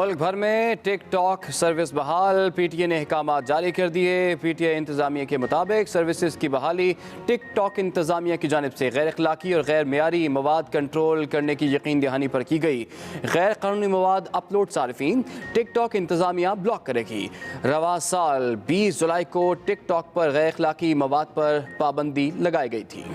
मुल्क भर में टिकटॉक सर्विस बहाल, पीटीए ने अहकाम जारी कर दिए। पीटीए इंतजामिया के मुताबिक सर्विसेज की बहाली टिकटॉक इंतजामिया की जानिब से गैर अखलाकी और गैर मेयारी मवाद कंट्रोल करने की यकीन दहानी पर की गई। गैर कानूनी मवाद अपलोड सार्फिन टिकटॉक इंतजामिया ब्लॉक करेगी। रवा साल 20 जुलाई को टिकटॉक पर गैर अखलाकी मवाद पर पाबंदी लगाई गई थी।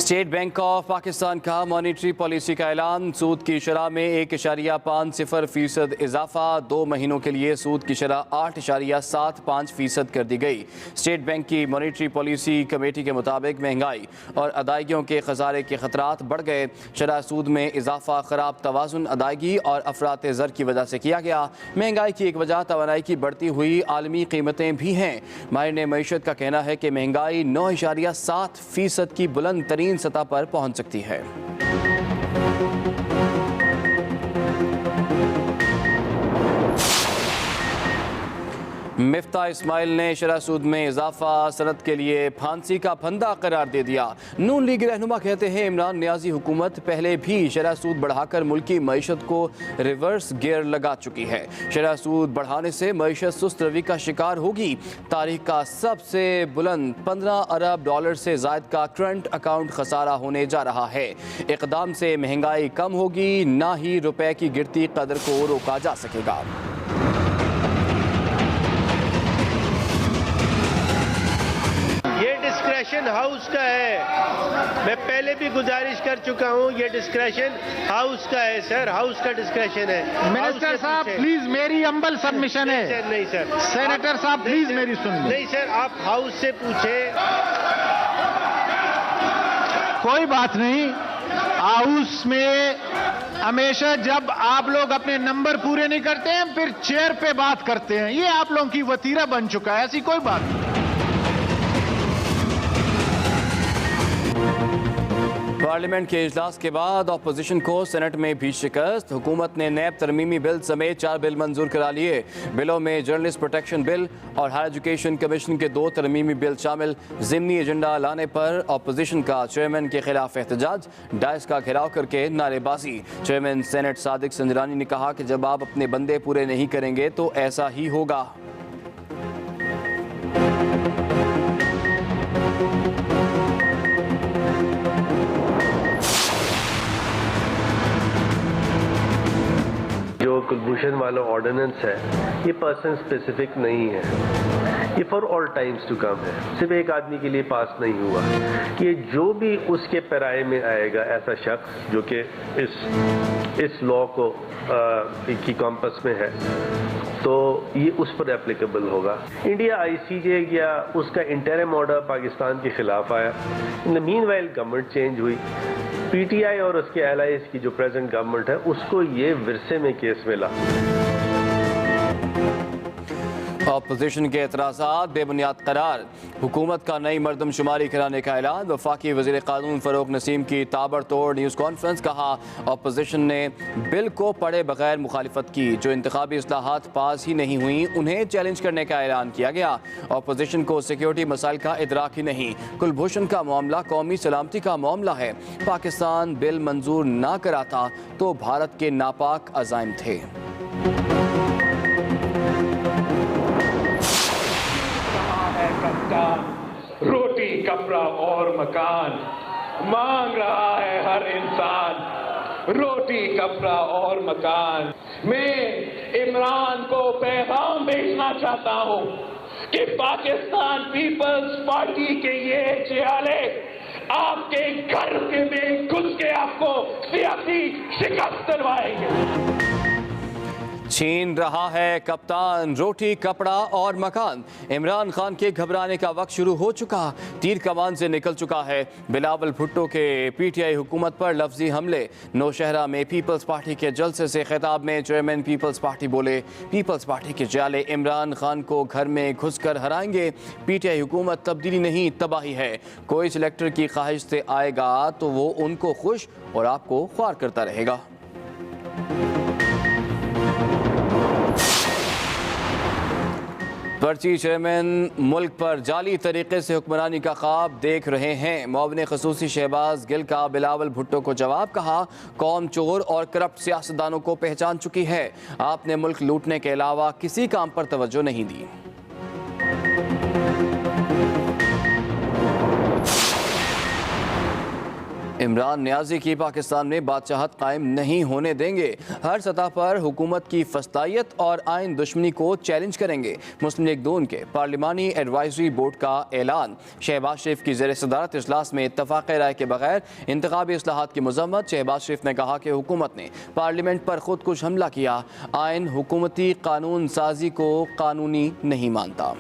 स्टेट बैंक ऑफ पाकिस्तान का मॉनिटरी पॉलिसी का ऐलान। सूद की शरह में 1.50% इजाफा। 2 महीनों के लिए सूद की शरह 8.75% कर दी गई। स्टेट बैंक की मॉनिटरी पॉलिसी कमेटी के मुताबिक महंगाई और अदायगियों के खसारे के खतरात बढ़ गए। शरह सूद में इजाफा खराब तवाज़ुन अदायगी और अफरात ज़र की वजह से किया गया। महंगाई की एक वजह तवानाई की बढ़ती हुई आलमी कीमतें भी हैं। माहिर मईशत का कहना है कि महंगाई 9.7% की बुलंद तरीन सतह पर पहुंच सकती है। मिफ्ता इस्माइल ने शरह सूद में इजाफा सनत के लिए फांसी का फंदा करार दे दिया। नून लीग रहनुमा कहते हैं इमरान नियाजी हुकूमत पहले भी शरह सूद बढ़ाकर मुल्की मईशत को रिवर्स गियर लगा चुकी है। शरह सूद बढ़ाने से मईशत सुस्त रवि का शिकार होगी। तारीख का सबसे बुलंद $15 अरब से जायद का करंट अकाउंट खसारा होने जा रहा है। इक़दाम से महंगाई कम होगी, ना ही रुपए की गिरती कदर को रोका जा सकेगा। डिस्क्रेशन हाउस का है। मैं पहले भी गुजारिश कर चुका हूं, ये डिस्क्रेशन हाउस का है सर, हाउस का डिस्क्रेशन है। मिनिस्टर साहब प्लीज मेरी अम्बल सबमिशन है। सर नहीं सर, सेनेटर साहब प्लीज मेरी सुन नहीं सर, आप हाउस से पूछे। कोई बात नहीं, हाउस में हमेशा जब आप लोग अपने नंबर पूरे नहीं करते हैं फिर चेयर पे बात करते हैं। ये आप लोगों की वतीरा बन चुका है, ऐसी कोई बात नहीं। पार्लियामेंट के इजलास के बाद अपोजिशन को सेनेट में भी शिकस्त। हुकूमत ने नैब तरमीमी बिल समेत 4 बिल मंजूर करा लिए। बिलों में जर्नलिस्ट प्रोटेक्शन बिल और हायर एजुकेशन कमीशन के 2 तरमीमी बिल शामिल। ज़िमनी एजेंडा लाने पर अपोजिशन का चेयरमैन के खिलाफ एहतजाज, डायस का घेराव करके नारेबाजी। चेयरमैन सेनेट सादिक संजरानी ने कहा कि जब आप अपने बंदे पूरे नहीं करेंगे तो ऐसा ही होगा। जो कुलभूषण वाला ऑर्डिनेंस है ये पर्सन स्पेसिफिक नहीं है, ये for all times to come है। सिर्फ एक आदमी के लिए पास नहीं हुआ। ये जो भी उसके पैराए में आएगा ऐसा शख्स जो कि इस लॉ को की कॉम्पस में है तो ये उस पर एप्लीकेबल होगा। इंडिया आईसीजे या उसका इंटरिम ऑर्डर पाकिस्तान के खिलाफ आया। In the meanwhile government change हुई। पीटीआई और उसके एलाइज की जो प्रेजेंट गवर्नमेंट है उसको ये विरसे में केस मिला। अपोजिशन के एतराज़ात बेबुनियाद करार। हुकूमत का नई मरदमशुमारी कराने का ऐलान। वफाकी वज़ीर क़ानून फ़रूक नसीम की ताबड़तोड़ न्यूज़ कॉन्फ्रेंस। कहा अपोजिशन ने बिल को पढ़े बगैर मुखालिफत की। जो इंतखाबी इस्लाहात पास ही नहीं हुई उन्हें चैलेंज करने का ऐलान किया गया। अपोजिशन को सिक्योरिटी मसाइल का इदराक ही नहीं। कुलभूषण का मामला कौमी सलामती का मामला है। पाकिस्तान बिल मंजूर ना कराता तो भारत के नापाक अज़ाइम थे। रोटी कपड़ा और मकान मांग रहा है हर इंसान, रोटी कपड़ा और मकान। मैं इमरान को पैगाम भेजना चाहता हूं कि पाकिस्तान पीपल्स पार्टी के ये चेहरे आपके घर के में घुस के आपको सियासी शिकस्त दिलवाएंगे। छीन रहा है कप्तान रोटी कपड़ा और मकान। इमरान खान के घबराने का वक्त शुरू हो चुका। तीर कमान से निकल चुका है। बिलावल भुट्टो के पीटीआई हुकूमत पर लफ्जी हमले। नौशहरा में पीपल्स पार्टी के जलसे से खिताब में चेयरमैन पीपल्स पार्टी बोले पीपल्स पार्टी के जाले इमरान खान को घर में घुसकर हराएंगे। पीटीआई हुकूमत तब्दीली नहीं तबाही है। कोई सिलेक्टर की ख्वाहिश से आएगा तो वो उनको खुश और आपको ख्वार करता रहेगा। पर्ची चेयरमैन मुल्क पर जाली तरीके से हुक्मरानी का ख्वाब देख रहे हैं। मुआविन खसूसी शहबाज गिल का बिलावल भुट्टो को जवाब, कहा कौम चोर और करप्ट सियासतदानों को पहचान चुकी है। आपने मुल्क लूटने के अलावा किसी काम पर तवज्जो नहीं दी। इमरान नियाजी की पाकिस्तान में बादशाहत कायम नहीं होने देंगे। हर सतह पर हुकूमत की फस्तायत और आइन दुश्मनी को चैलेंज करेंगे। मुस्लिम लीग नून के पार्लिमानी एडवाइजरी बोर्ड का ऐलान। शहबाज शरीफ की ज़ेर सदारत इजलास में इत्तफाक राय के बगैर इंतखाबी इस्लाहात की मज़म्मत। शहबाज शरीफ ने कहा कि हुकूमत ने पार्लियामेंट पर खुद कुछ हमला किया। आइन हुकूमती कानून साजी को कानूनी नहीं मानता।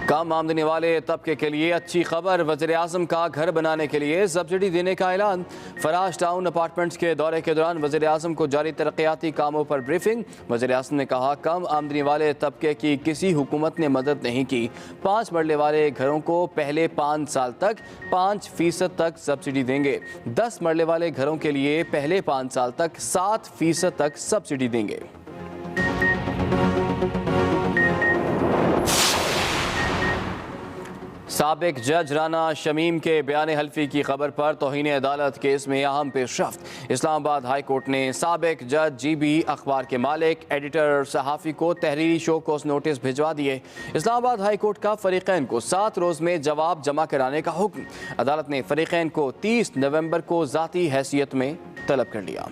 कम आमदनी वाले तबके के लिए अच्छी खबर। वज़ीर आज़म का घर बनाने के लिए सब्सिडी देने का ऐलान। फराज टाउन अपार्टमेंट्स के दौरे के दौरान वज़ीर आज़म को जारी तरक्याती कामों पर ब्रीफिंग। वज़ीर आज़म ने कहा कम आमदनी वाले तबके की किसी हुकूमत ने मदद नहीं की। 5 मरले वाले घरों को पहले 5 साल तक 5% तक सब्सिडी देंगे। 10 मरले वाले घरों के लिए पहले 5 साल तक 7% तक सब्सिडी देंगे। साबिक जज राना शमीम के बयान हल्फी की खबर पर तौहीन अदालत केस में अहम पेशरफ्त। इस्लामाबाद हाई कोर्ट ने साबिक जज GB अखबार के मालिक, एडिटर, सहाफ़ी को तहरीरी शो कोस नोटिस भिजवा दिए। इस्लामाबाद हाई कोर्ट का फरीकैन को 7 रोज़ में जवाब जमा कराने का हुक्म। अदालत ने फरीकैन को 30 नवंबर को ज़ाती हैसियत में तलब कर लिया।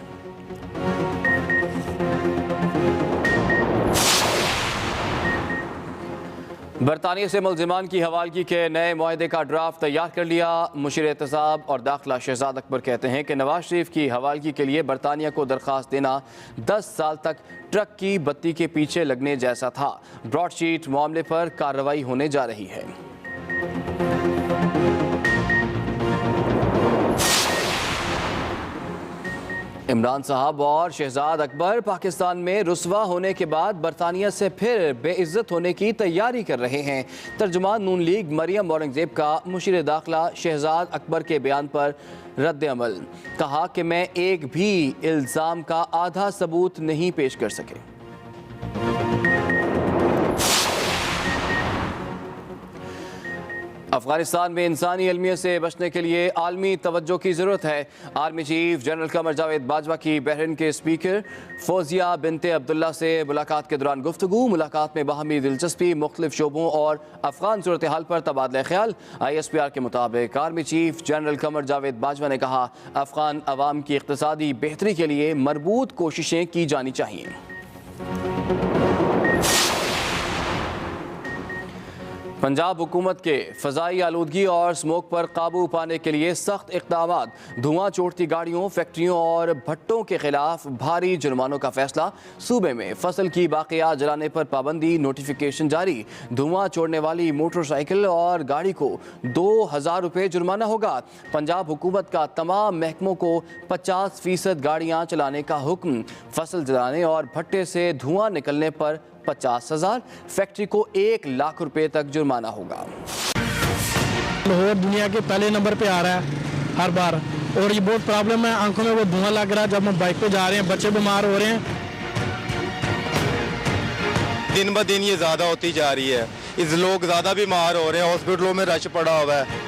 बरतानिया से मुलजिमान की हवालगी के नए मुआहदे का ड्राफ्ट तैयार कर लिया। मुशीर एहतसाब और दाखिला शहजाद अकबर कहते हैं कि नवाज शरीफ की हवालगी के लिए बरतानिया को दरख्वास्त देना 10 साल तक ट्रक की बत्ती के पीछे लगने जैसा था। ब्रॉडशीट मामले पर कार्रवाई होने जा रही है। इमरान साहब और शहजाद अकबर पाकिस्तान में रुसवा होने के बाद बरतानिया से फिर बेइज्जत होने की तैयारी कर रहे हैं। तर्जुमान नून लीग मरियम औरंगजेब का मुशीर दाखिला शहजाद अकबर के बयान पर रद्द अमल। कहा कि मैं एक भी इल्ज़ाम का आधा सबूत नहीं पेश कर सके। अफगानिस्तान में इंसानी अलमियत से बचने के लिए आलमी तवज्जो की ज़रूरत है। Army chief general Qamar Javed Bajwa की बहरीन के स्पीकर फौजिया बिनते अब्दुल्ला से मुलाकात के दौरान गुफ्तगू। मुलाकात में बाहमी दिलचस्पी, मुख्तलिफ शोबों और अफगान सूरत हाल पर तबादला ख्याल। ISPR के मुताबिक army chief general Qamar Javed Bajwa ने कहा अफगान अवाम की इक़्तिसादी बेहतरी के लिए मरबूत कोशिशें की जानी चाहिए। पंजाब हुकूमत के फ़ज़ाई आलूदगी और स्मोक पर काबू पाने के लिए सख्त इक़दामात। धुआं छोड़ती गाड़ियों, फैक्ट्रियों और भट्टों के खिलाफ भारी जुर्मानों का फैसला। सूबे में फसल की बाक़ियात जलाने पर पाबंदी, नोटिफिकेशन जारी। धुआं छोड़ने वाली मोटरसाइकिल और गाड़ी को 2000 रुपये जुर्माना होगा। पंजाब हुकूमत का तमाम महकमों को 50% गाड़ियाँ चलाने का हुक्म। फसल जलाने और भट्टे से धुआं निकलने पर 50,000, फैक्ट्री को 1 लाख रुपए तक जुर्माना होगा। लाहौर दुनिया के पहले नंबर पे आ रहा है हर बार, और ये बहुत प्रॉब्लम है। आंखों में वो धुआं लग रहा है जब हम बाइक पे जा रहे हैं, बच्चे बीमार हो रहे हैं। दिन ब दिन ये ज़्यादा होती जा रही है, इस लोग ज़्यादा बीमार हो रहे हैं, हॉस्पिटलों में रश पड़ा हुआ है।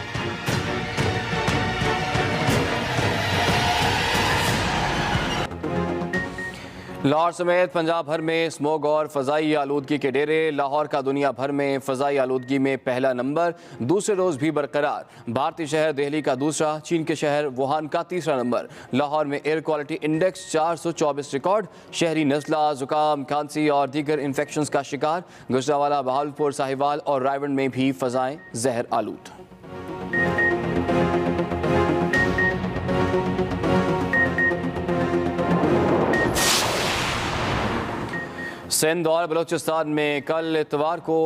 लाहौर समेत पंजाब भर में स्मोग और फ़ज़ाई आलूदगी के डेरे। लाहौर का दुनिया भर में फ़ज़ाई आलूदगी में पहला नंबर, दूसरे रोज़ भी बरकरार। भारतीय शहर दिल्ली का दूसरा, चीन के शहर वुहान का तीसरा नंबर। लाहौर में एयर क्वालिटी इंडेक्स 424 रिकॉर्ड। शहरी नज़ला, ज़ुकाम, खांसी और दीगर इन्फेक्शंस का शिकार। गुजरांवाला, बहावलपुर, साहिवाल और रायगढ़ में भी फ़ज़ाएँ जहर आलूद। सिंध और बलूचिस्तान में कल इतवार को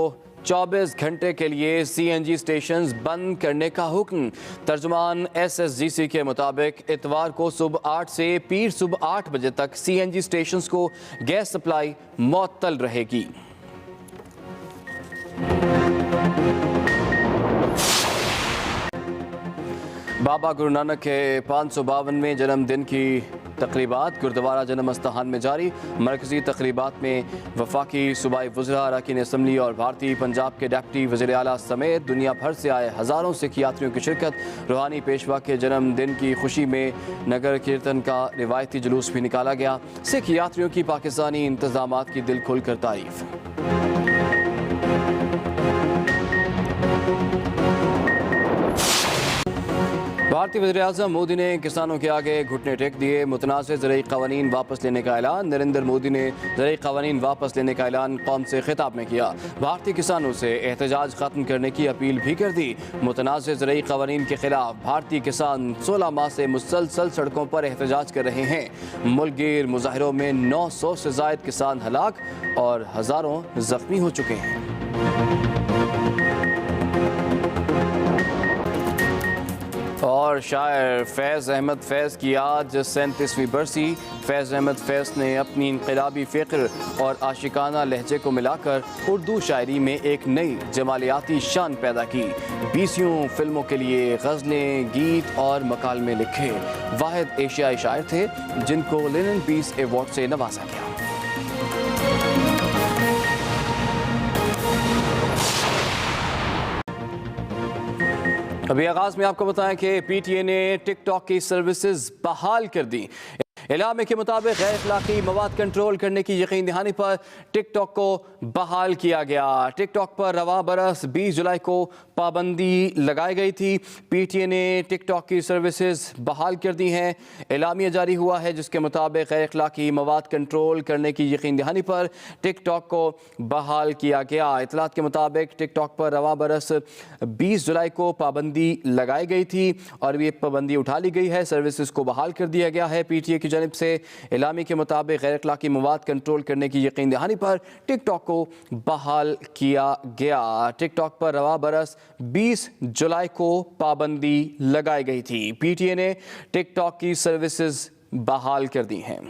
24 घंटे के लिए CNG स्टेशंस बंद करने का हुक्म। तर्जुमान SSGC के मुताबिक इतवार को सुबह 8 से पीर सुबह 8 बजे तक CNG स्टेशंस को गैस सप्लाई मुअत्तल रहेगी। बाबा गुरु नानक के 552वें जन्मदिन की तकरीबात गुरुद्वारा जन्म अस्थान में जारी। मरकजी तकरीबात में वफाकी सूबाई वज़रा, अरकान असम्बली और भारतीय पंजाब के डिप्टी वज़ीर आला समेत दुनिया भर से आए हज़ारों सिख यात्रियों की शिरकत। रूहानी पेशवा के जन्मदिन की खुशी में नगर कीर्तन का रिवायती जुलूस भी निकाला गया। सिख यात्रियों की पाकिस्तानी इंतजामात की दिल खोलकर तारीफ। भारतीय वज़ीर-ए-आज़म मोदी ने किसानों के आगे घुटने टेक दिए। मुतनाज़ ज़रई क़वानीन वापस लेने का ऐलान। नरेंद्र मोदी ने ज़रई क़वानीन वापस लेने का ऐलान कौम से खिताब में किया। भारतीय किसानों से एहतजाज ख़त्म करने की अपील भी कर दी। मुतनाज़ ज़रई क़वानीन के खिलाफ भारतीय किसान 16 माह से मुसलसल सड़कों पर एहतजाज कर रहे हैं। मुल्क गिर मुजाहिरों में 900 से ज़ायद किसान हलाक और हज़ारों ज़ख्मी हो चुके हैं। और शायर फैज़ अहमद फैज़ की आज 37वीं बरसी। फैज़ अहमद फैज़ ने अपनी इनक़लाबी फ़िक्र और आशिकाना लहजे को मिलाकर उर्दू शायरी में एक नई जमालियाती शान पैदा की। 20 फिल्मों के लिए गज़लें, गीत और मकालमे लिखे। वाहिद एशियाई शायर थे जिनको लेनिन पीस अवार्ड से नवाजा गया। अभी आगाज में आपको बताएं कि पीटीए ने टिकटॉक की सर्विसेज बहाल कर दी। इलामे के मुताबिक गैर अखलाकी मवाद कंट्रोल करने की यकीन दहानी पर टिकटॉक को बहाल किया गया। टिकटॉक पर रवा बरस 20 जुलाई को पाबंदी लगाई गई थी। पीटीए ने टिकटॉक की सर्विसेज बहाल कर दी हैं। एलामिया जारी हुआ है जिसके मुताबिक गैर अखलाकी मवाद कंट्रोल करने की यकीन दहानी पर टिकटॉक को बहाल किया गया। इतलात के मुताबिक टिकटॉक पर रवा बरस 20 जुलाई को पाबंदी लगाई गई थी और ये पाबंदी उठा ली गई है। सर्विसेज को बहाल कर दिया गया है। पीटीए की जानिब से एलामी के मुताबिक गैर अखलाकी मवाद कंट्रोल करने की यकीन दहानी पर टिकटॉक को बहाल किया गया। टिकटॉक पर रवा बरस 20 जुलाई को पाबंदी लगाई गई थी। पीटीए ने टिकटॉक की सर्विसेज बहाल कर दी हैं।